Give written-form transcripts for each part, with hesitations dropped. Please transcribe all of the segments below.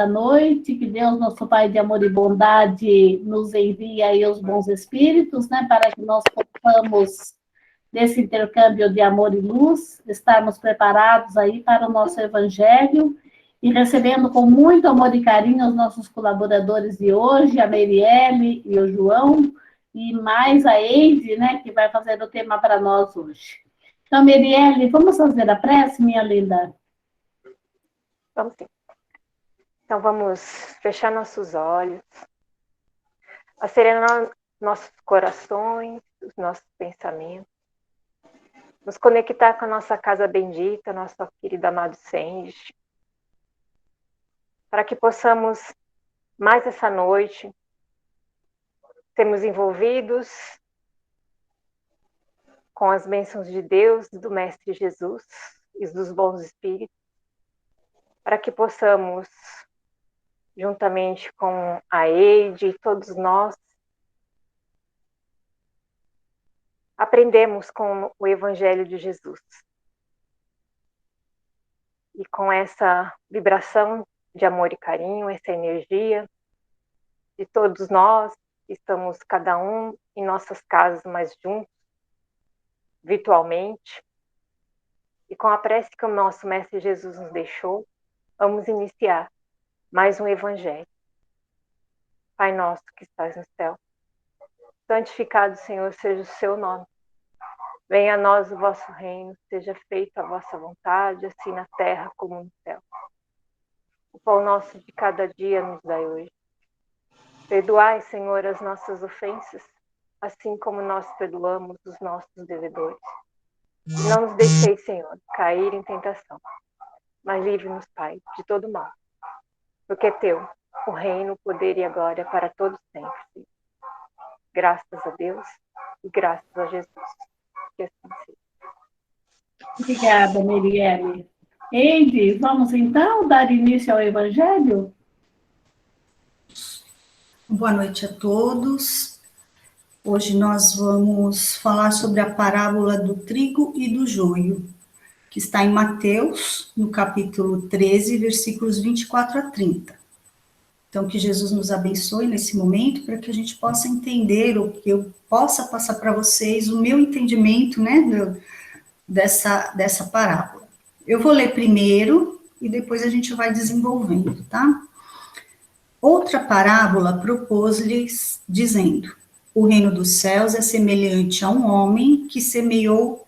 noite, que Deus, nosso Pai de amor e bondade, nos envie aí os bons espíritos, né, para que nós possamos, nesse intercâmbio de amor e luz, estarmos preparados aí para o nosso evangelho e recebendo com muito amor e carinho os nossos colaboradores de hoje, a Meirielle e o João, e mais a Eide, né, que vai fazer o tema para nós hoje. Então, Meirielle, vamos fazer a prece, minha linda? Vamos sim. Então, vamos fechar nossos olhos, acerenar nossos corações, os nossos pensamentos, nos conectar com a nossa casa bendita, nosso querido amado Senge, para que possamos, mais essa noite, sermos envolvidos com as bênçãos de Deus, do Mestre Jesus e dos bons espíritos, para que possamos, juntamente com a Eide e todos nós, aprendemos com o Evangelho de Jesus. E com essa vibração de amor e carinho, essa energia de todos nós, estamos cada um em nossas casas, mas juntos, virtualmente, e com a prece que o nosso Mestre Jesus nos deixou, vamos iniciar mais um Evangelho. Pai nosso que estás no céu, santificado, Senhor, seja o seu nome. Venha a nós o vosso reino, seja feita a vossa vontade, assim na terra como no céu. O pão nosso de cada dia nos dai hoje. Perdoai, Senhor, as nossas ofensas, assim como nós perdoamos os nossos devedores. E não nos deixeis, Senhor, cair em tentação, mas livre-nos, Pai, de todo mal. Porque é teu o reino, o poder e a glória para todos sempre. Graças a Deus e graças a Jesus. Que assim seja. Obrigada, Meirielle. Eide, vamos então dar início ao evangelho? Boa noite a todos. Hoje nós vamos falar sobre a parábola do trigo e do joio, que está em Mateus, no capítulo 13, versículos 24 a 30. Então, que Jesus nos abençoe nesse momento, para que a gente possa entender, ou que eu possa passar para vocês o meu entendimento, né, dessa parábola. Eu vou ler primeiro, e depois a gente vai desenvolvendo, tá? Outra parábola propôs-lhes, dizendo: o reino dos céus é semelhante a um homem que semeou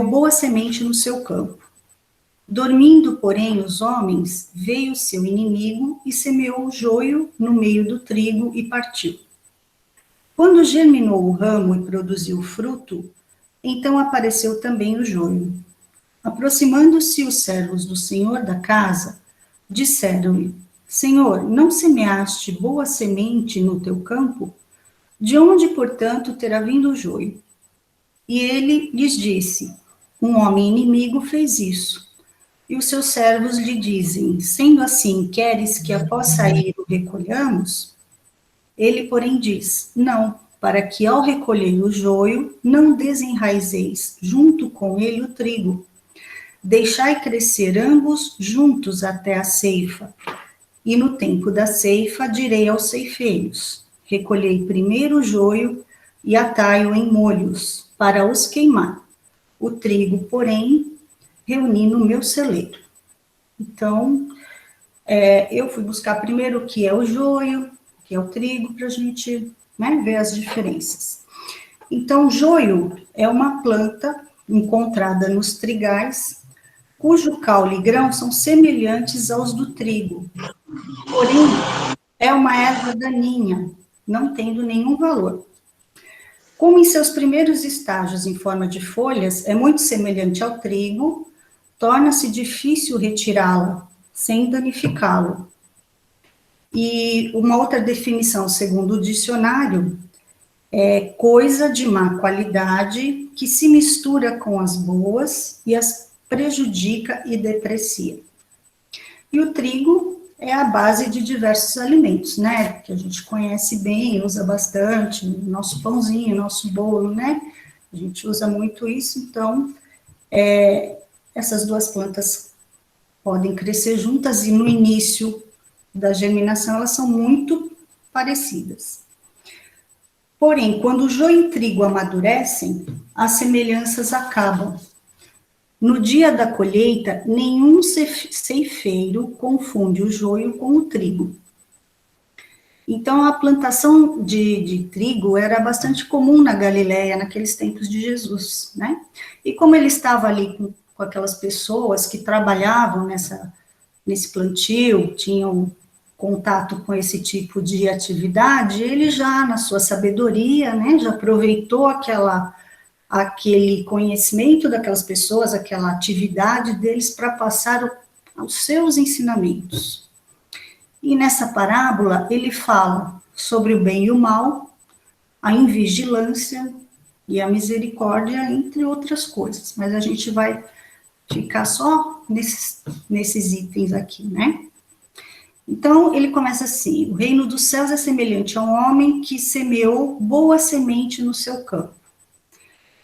boa semente no seu campo. Dormindo, porém, os homens, veio seu inimigo e semeou o joio no meio do trigo e partiu. Quando germinou o ramo e produziu fruto, então apareceu também o joio. Aproximando-se os servos do senhor da casa, disseram-lhe: Senhor, não semeaste boa semente no teu campo? De onde, portanto, terá vindo o joio? E ele lhes disse: um homem inimigo fez isso. E os seus servos lhe dizem: sendo assim, queres que após sair o recolhamos? Ele, porém, diz: não, para que ao recolher o joio, não desenraizeis junto com ele o trigo. Deixai crescer ambos juntos até a ceifa. E no tempo da ceifa direi aos ceifeiros: recolhei primeiro o joio e atai-o em molhos, para os queimar. O trigo, porém, reuni no meu celeiro. Então, eu fui buscar primeiro o que é o joio, o que é o trigo, para a gente, né, ver as diferenças. Então, joio é uma planta encontrada nos trigais, cujo caule e grão são semelhantes aos do trigo. Porém, é uma erva daninha, não tendo nenhum valor. Como em seus primeiros estágios em forma de folhas é muito semelhante ao trigo, torna-se difícil retirá-la, sem danificá-lo. E uma outra definição, segundo o dicionário, é coisa de má qualidade que se mistura com as boas e as prejudica e deprecia. E o trigo é a base de diversos alimentos, né, que a gente conhece bem, usa bastante, nosso pãozinho, nosso bolo, né, a gente usa muito isso, então, essas duas plantas podem crescer juntas e no início da germinação elas são muito parecidas. Porém, quando o joio e o trigo amadurecem, as semelhanças acabam. No dia da colheita, nenhum ceifeiro confunde o joio com o trigo. Então, a plantação de trigo era bastante comum na Galileia, naqueles tempos de Jesus, né? E como ele estava ali com aquelas pessoas que trabalhavam nesse plantio, tinham contato com esse tipo de atividade, ele já, na sua sabedoria, né, já aproveitou aquele conhecimento daquelas pessoas, aquela atividade deles para passar os seus ensinamentos. E nessa parábola, ele fala sobre o bem e o mal, a invigilância e a misericórdia, entre outras coisas. Mas a gente vai ficar só nesses itens aqui, né? Então, ele começa assim: o reino dos céus é semelhante a um homem que semeou boa semente no seu campo.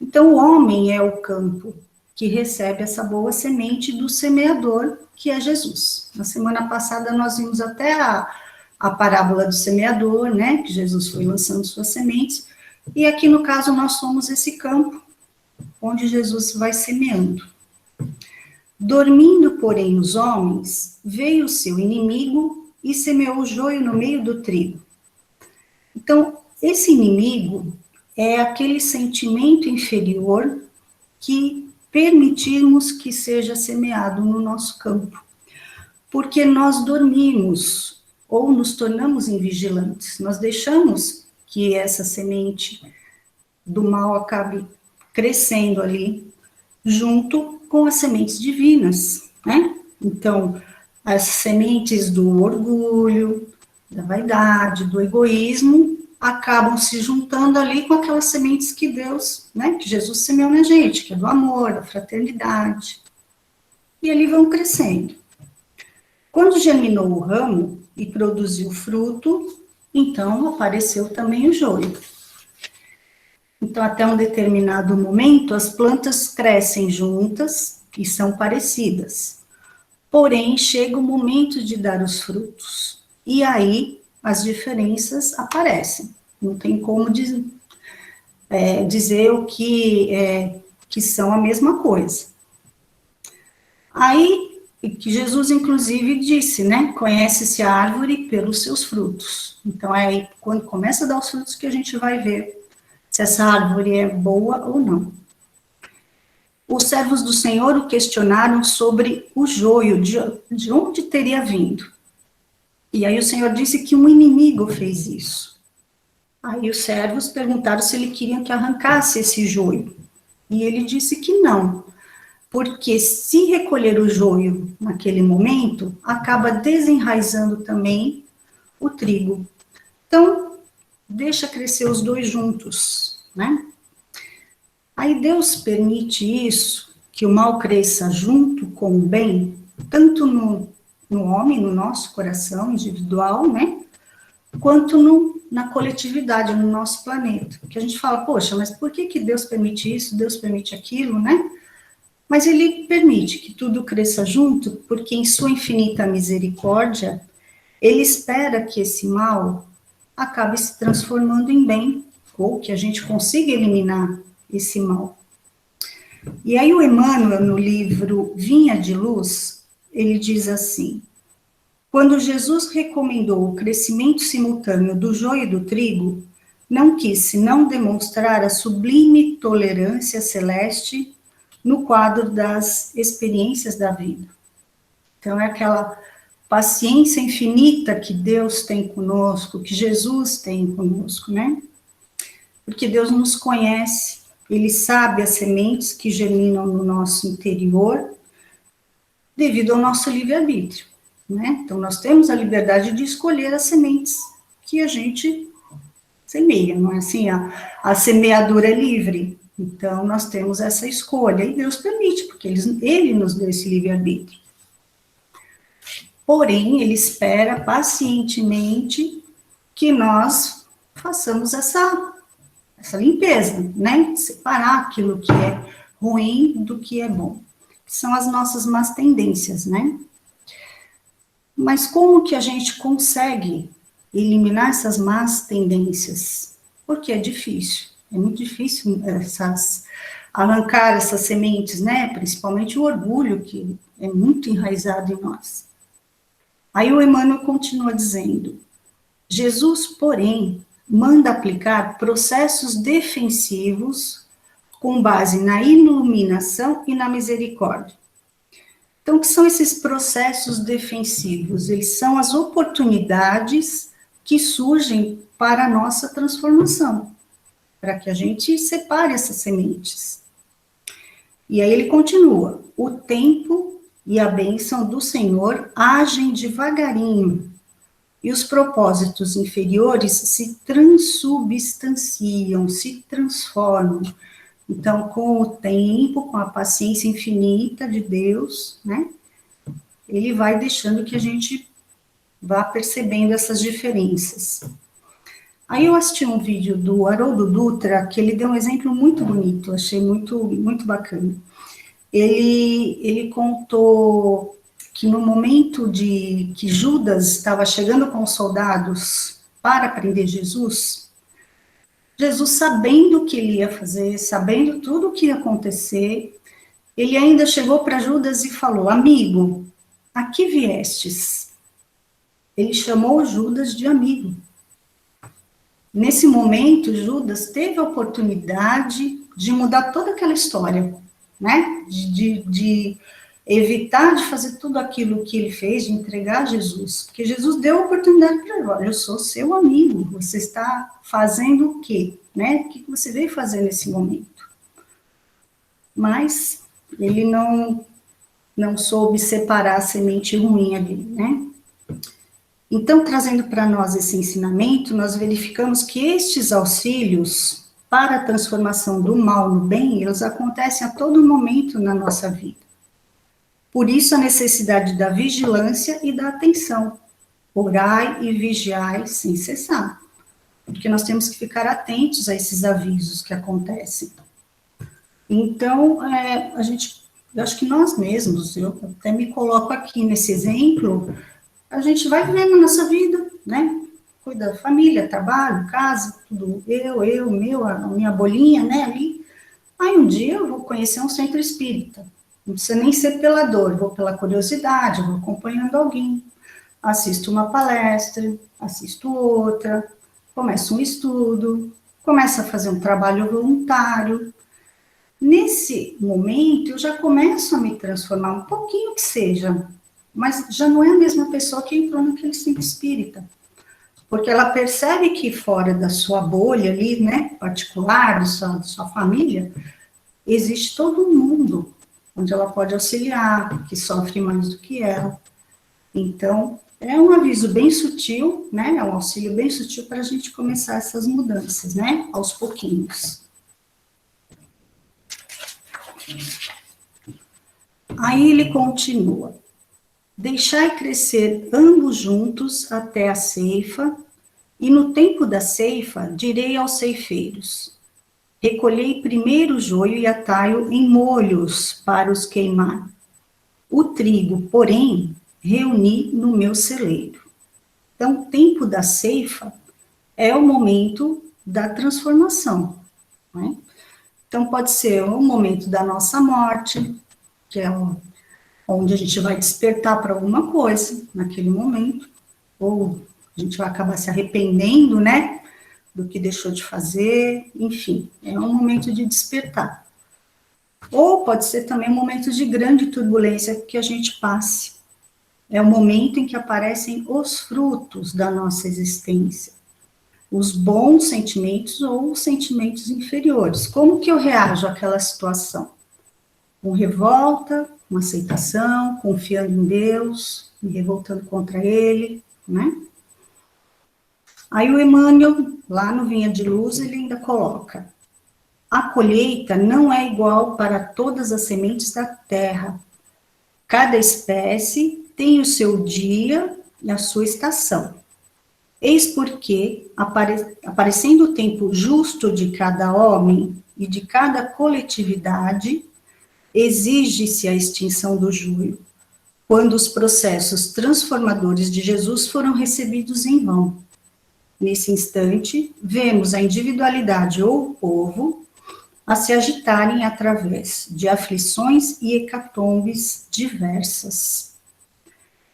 Então, o homem é o campo que recebe essa boa semente do semeador, que é Jesus. Na semana passada, nós vimos até a parábola do semeador, né? Que Jesus foi lançando suas sementes. E aqui, no caso, nós somos esse campo onde Jesus vai semeando. Dormindo, porém, os homens, veio o seu inimigo e semeou o joio no meio do trigo. Então, esse inimigo é aquele sentimento inferior que permitimos que seja semeado no nosso campo. Porque nós dormimos ou nos tornamos invigilantes. Nós deixamos que essa semente do mal acabe crescendo ali, junto com as sementes divinas, né? Então, as sementes do orgulho, da vaidade, do egoísmo, acabam se juntando ali com aquelas sementes que Deus, né, que Jesus semeou na gente, que é do amor, da fraternidade. E ali vão crescendo. Quando germinou o ramo e produziu fruto, então apareceu também o joio. Então, até um determinado momento, as plantas crescem juntas e são parecidas. Porém, chega o momento de dar os frutos. E aí, as diferenças aparecem. Não tem como dizer o que são a mesma coisa. Aí, que Jesus, inclusive, disse, né? Conhece-se a árvore pelos seus frutos. Então, é aí, quando começa a dar os frutos, que a gente vai ver se essa árvore é boa ou não. Os servos do Senhor o questionaram sobre o joio, de onde teria vindo. E aí o Senhor disse que um inimigo fez isso. Aí os servos perguntaram se ele queria que arrancasse esse joio. E ele disse que não, porque se recolher o joio naquele momento, acaba desenraizando também o trigo. Então, deixa crescer os dois juntos, né? Aí Deus permite isso, que o mal cresça junto com o bem, tanto no homem, no nosso coração individual, né? Quanto na coletividade, no nosso planeta. Que a gente fala, poxa, mas por que Deus permite isso, Deus permite aquilo, né? Mas ele permite que tudo cresça junto, porque em sua infinita misericórdia, ele espera que esse mal acabe se transformando em bem, ou que a gente consiga eliminar esse mal. E aí o Emmanuel, no livro Vinha de Luz, ele diz assim: quando Jesus recomendou o crescimento simultâneo do joio e do trigo, não quis senão demonstrar a sublime tolerância celeste no quadro das experiências da vida. Então, é aquela paciência infinita que Deus tem conosco, que Jesus tem conosco, né? Porque Deus nos conhece, Ele sabe as sementes que germinam no nosso interior, devido ao nosso livre-arbítrio, né? Então, nós temos a liberdade de escolher as sementes que a gente semeia, não é assim? A semeadura é livre, então nós temos essa escolha, e Deus permite, porque Ele nos deu esse livre-arbítrio. Porém, Ele espera pacientemente que nós façamos essa limpeza, né? Separar aquilo que é ruim do que é bom. Que são as nossas más tendências, né? Mas como que a gente consegue eliminar essas más tendências? Porque é difícil, é muito difícil arrancar essas sementes, né? Principalmente o orgulho, que é muito enraizado em nós. Aí o Emmanuel continua dizendo: Jesus, porém, manda aplicar processos defensivos com base na iluminação e na misericórdia. Então, o que são esses processos defensivos? Eles são as oportunidades que surgem para a nossa transformação, para que a gente separe essas sementes. E aí ele continua: o tempo e a bênção do Senhor agem devagarinho, e os propósitos inferiores se transubstanciam, se transformam. Então, com o tempo, com a paciência infinita de Deus, né, ele vai deixando que a gente vá percebendo essas diferenças. Aí eu assisti um vídeo do Haroldo Dutra, que ele deu um exemplo muito bonito, achei muito bacana. Ele contou que no momento de que Judas estava chegando com os soldados para prender Jesus, sabendo o que ele ia fazer, sabendo tudo o que ia acontecer, ele ainda chegou para Judas e falou: amigo, a que viestes? Ele chamou Judas de amigo. Nesse momento, Judas teve a oportunidade de mudar toda aquela história, né? De evitar de fazer tudo aquilo que ele fez, de entregar Jesus. Porque Jesus deu a oportunidade para ele: olha, eu sou seu amigo, você está fazendo o quê? Né? O que você veio fazer nesse momento? Mas ele não soube separar a semente ruim ali, né? Então, trazendo para nós esse ensinamento, nós verificamos que estes auxílios para a transformação do mal no bem, eles acontecem a todo momento na nossa vida. Por isso, a necessidade da vigilância e da atenção. Orai e vigiai sem cessar. Porque nós temos que ficar atentos a esses avisos que acontecem. Então, eu acho que nós mesmos, eu até me coloco aqui nesse exemplo, a gente vai vivendo a nossa vida, né? Cuida da família, trabalho, casa, tudo, a minha bolinha, né, ali. Aí um dia eu vou conhecer um centro espírita. Não precisa nem ser pela dor, vou pela curiosidade, vou acompanhando alguém. Assisto uma palestra, assisto outra, começo um estudo, começo a fazer um trabalho voluntário. Nesse momento, eu já começo a me transformar, um pouquinho que seja, mas já não é a mesma pessoa que entrou naquele centro espírita. Porque ela percebe que fora da sua bolha ali, né, particular, da sua família, existe todo um mundo onde ela pode auxiliar, que sofre mais do que ela. Então, é um aviso bem sutil, né, é um auxílio bem sutil para a gente começar essas mudanças, né, aos pouquinhos. Aí ele continua: deixai crescer ambos juntos até a ceifa, e no tempo da ceifa direi aos ceifeiros: recolhei primeiro o joio e atai-o em molhos para os queimar. O trigo, porém, reuni no meu celeiro. Então, o tempo da ceifa é o momento da transformação, né? Então, pode ser o momento da nossa morte, que é onde a gente vai despertar para alguma coisa naquele momento, ou a gente vai acabar se arrependendo, né, do que deixou de fazer, enfim, é um momento de despertar. Ou pode ser também um momento de grande turbulência que a gente passe. É o momento em que aparecem os frutos da nossa existência, os bons sentimentos ou os sentimentos inferiores. Como que eu reajo àquela situação? Com revolta, com aceitação, confiando em Deus, me revoltando contra Ele, né? Aí o Emmanuel, lá no Vinha de Luz, ele ainda coloca: a colheita não é igual para todas as sementes da terra. Cada espécie tem o seu dia e a sua estação. Eis porque, aparecendo o tempo justo de cada homem e de cada coletividade, exige-se a extinção do joio, quando os processos transformadores de Jesus foram recebidos em vão. Nesse instante, vemos a individualidade ou o povo a se agitarem através de aflições e hecatombes diversas.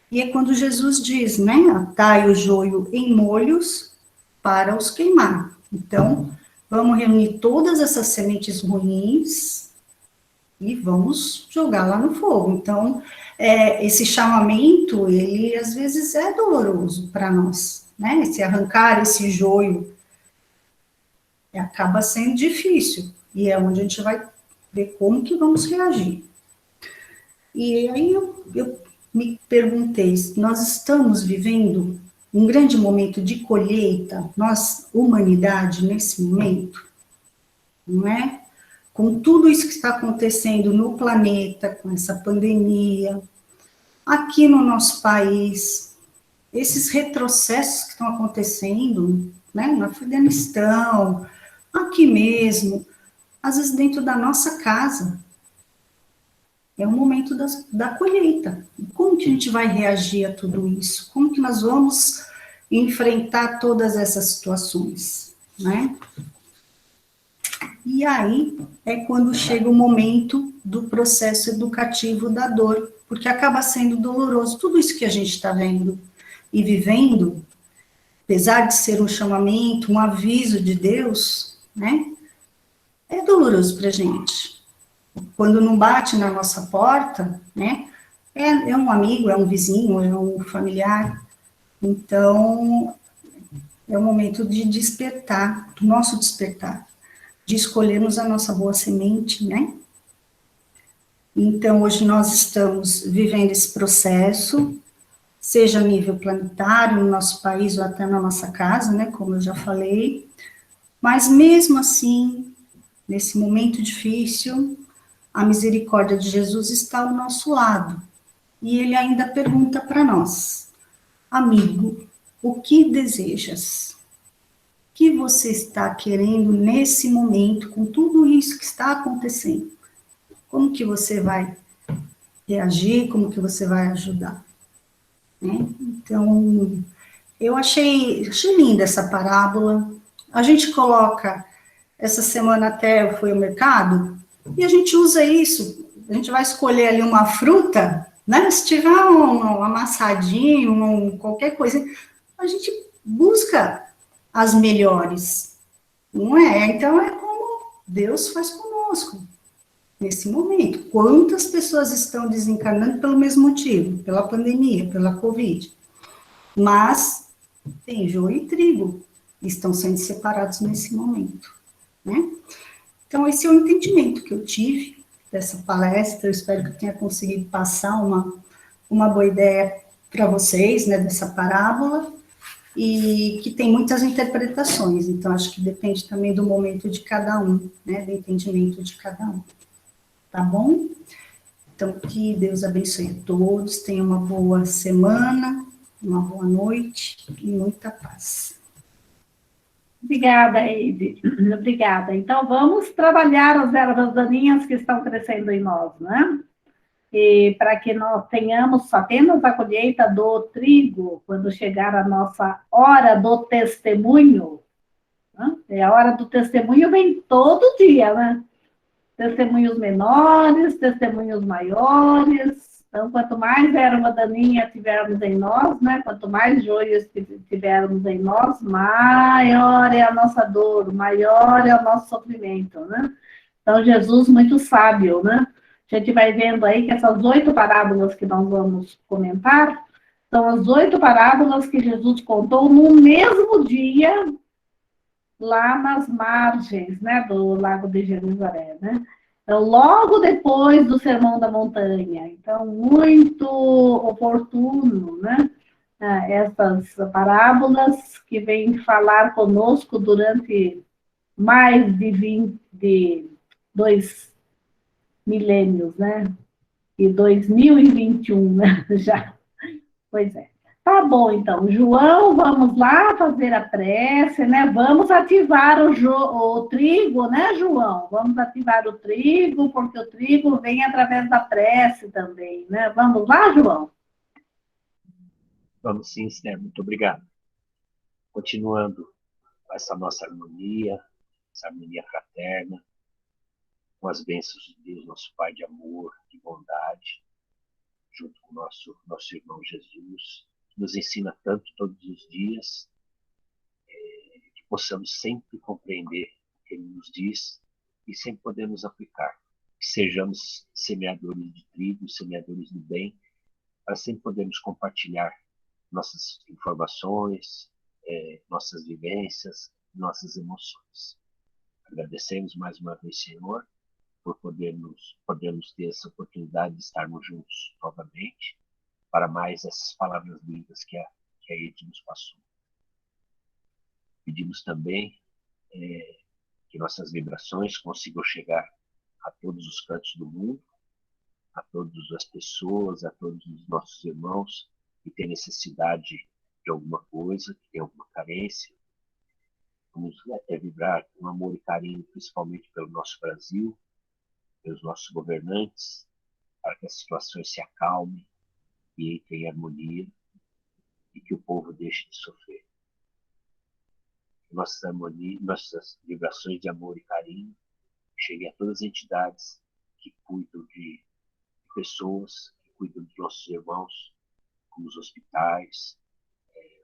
E é quando Jesus diz, né, atai o joio em molhos para os queimar. Então, vamos reunir todas essas sementes ruins e vamos jogar lá no fogo. Então, esse chamamento, ele às vezes é doloroso para nós, né? Se arrancar esse joio acaba sendo difícil, e é onde a gente vai ver como que vamos reagir. E aí eu me perguntei, nós estamos vivendo um grande momento de colheita, nós, humanidade, nesse momento, não é? Com tudo isso que está acontecendo no planeta, com essa pandemia, aqui no nosso país, esses retrocessos que estão acontecendo, né, no Afeganistão, aqui mesmo, às vezes dentro da nossa casa, é o momento da colheita. Como que a gente vai reagir a tudo isso? Como que nós vamos enfrentar todas essas situações, né? E aí é quando chega o momento do processo educativo da dor, porque acaba sendo doloroso. Tudo isso que a gente está vendo e vivendo, apesar de ser um chamamento, um aviso de Deus, né, é doloroso para a gente. Quando não bate na nossa porta, né, é um amigo, é um vizinho, é um familiar. Então, é o momento de despertar, do nosso despertar, de escolhermos a nossa boa semente, né? Então, hoje nós estamos vivendo esse processo, seja a nível planetário, no nosso país ou até na nossa casa, né, como eu já falei, mas mesmo assim, nesse momento difícil, a misericórdia de Jesus está ao nosso lado, e ele ainda pergunta para nós, amigo, o que desejas? O que você está querendo nesse momento, com tudo isso que está acontecendo? Como que você vai reagir, como que você vai ajudar? Né? Então, eu achei linda essa parábola. A gente coloca, essa semana até eu fui ao mercado, e a gente usa isso, a gente vai escolher ali uma fruta, né? Se tiver um amassadinho, qualquer coisa, a gente busca as melhores, não é? Então, é como Deus faz conosco, nesse momento. Quantas pessoas estão desencarnando pelo mesmo motivo, pela pandemia, pela Covid? Mas tem joio e trigo, estão sendo separados nesse momento, né? Então, esse é o entendimento que eu tive dessa palestra. Eu espero que eu tenha conseguido passar uma boa ideia para vocês, né, dessa parábola, e que tem muitas interpretações, então acho que depende também do momento de cada um, né, do entendimento de cada um, tá bom? Então, que Deus abençoe a todos, tenham uma boa semana, uma boa noite e muita paz. Obrigada, Eide. Obrigada. Então, vamos trabalhar as ervas daninhas que estão crescendo em nós, né? E para que nós tenhamos apenas a colheita do trigo, quando chegar a nossa hora do testemunho, né? E a hora do testemunho vem todo dia, né? Testemunhos menores, testemunhos maiores. Então, quanto mais erva daninha tivermos em nós, né? Quanto mais joios tivermos em nós, maior é a nossa dor, maior é o nosso sofrimento, né? Então, Jesus, muito sábio, né? A gente vai vendo aí que essas 8 parábolas que nós vamos comentar são as 8 parábolas que Jesus contou no mesmo dia, lá nas margens, né, do Lago de Genezaré, né? Então, logo depois do Sermão da Montanha. Então, muito oportuno, né? Essas parábolas que vêm falar conosco durante mais de 2 milênios, né? E 2021, né? Já. Pois é. Tá bom, então. João, vamos lá fazer a prece, né? Vamos ativar o trigo, né, João? Vamos ativar o trigo, porque o trigo vem através da prece também, né? Vamos lá, João? Vamos sim, Esther, muito obrigado. Continuando essa nossa harmonia, essa harmonia fraterna, com as bênçãos de Deus, nosso Pai de amor, de bondade, junto com o nosso irmão Jesus, que nos ensina tanto todos os dias, que possamos sempre compreender o que Ele nos diz e sempre podemos aplicar. Que sejamos semeadores de trigo, semeadores do bem, para sempre podermos compartilhar nossas informações, nossas vivências, nossas emoções. Agradecemos mais uma vez, Senhor, por podermos ter essa oportunidade de estarmos juntos novamente, para mais essas palavras lindas que a Ede nos passou. Pedimos também que nossas vibrações consigam chegar a todos os cantos do mundo, a todas as pessoas, a todos os nossos irmãos que têm necessidade de alguma coisa, que têm alguma carência. Vamos até vibrar com amor e carinho, principalmente pelo nosso Brasil, pelos nossos governantes, para que as situações se acalmem e entrem em harmonia e que o povo deixe de sofrer. Nossas vibrações de amor e carinho cheguem a todas as entidades que cuidam de pessoas, que cuidam dos nossos irmãos, como os hospitais,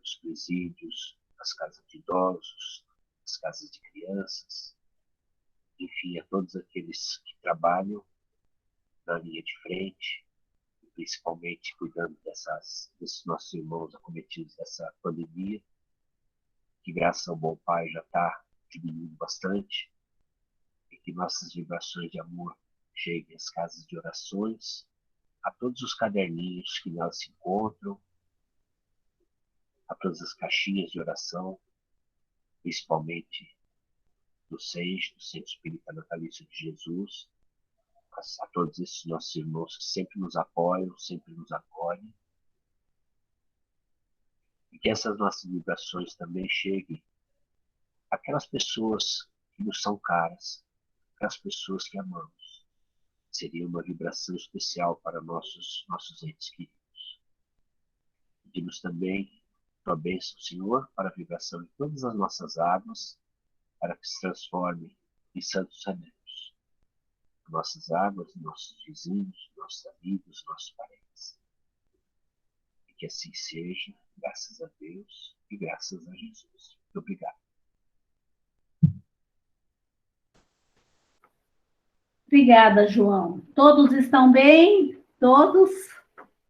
os presídios, as casas de idosos, as casas de crianças, enfim, a todos aqueles que trabalham na linha de frente, principalmente cuidando desses nossos irmãos acometidos dessa pandemia, que graças ao bom Pai já está diminuindo bastante, e que nossas vibrações de amor cheguem às casas de orações, a todos os caderninhos que nelas se encontram, a todas as caixinhas de oração, principalmente do SEJ, do Centro Espírita Natalício de Jesus, a todos esses nossos irmãos que sempre nos apoiam, sempre nos acolhem, e que essas nossas vibrações também cheguem àquelas pessoas que nos são caras, aquelas pessoas que amamos. Seria uma vibração especial para nossos entes queridos. Pedimos também tua bênção, Senhor, para a vibração de todas as nossas águas, para que se transformem em santos remédios. Nossas águas, nossos vizinhos, nossos amigos, nossos parentes. E que assim seja, graças a Deus e graças a Jesus. Muito obrigado. Obrigada, João. Todos estão bem? Todos?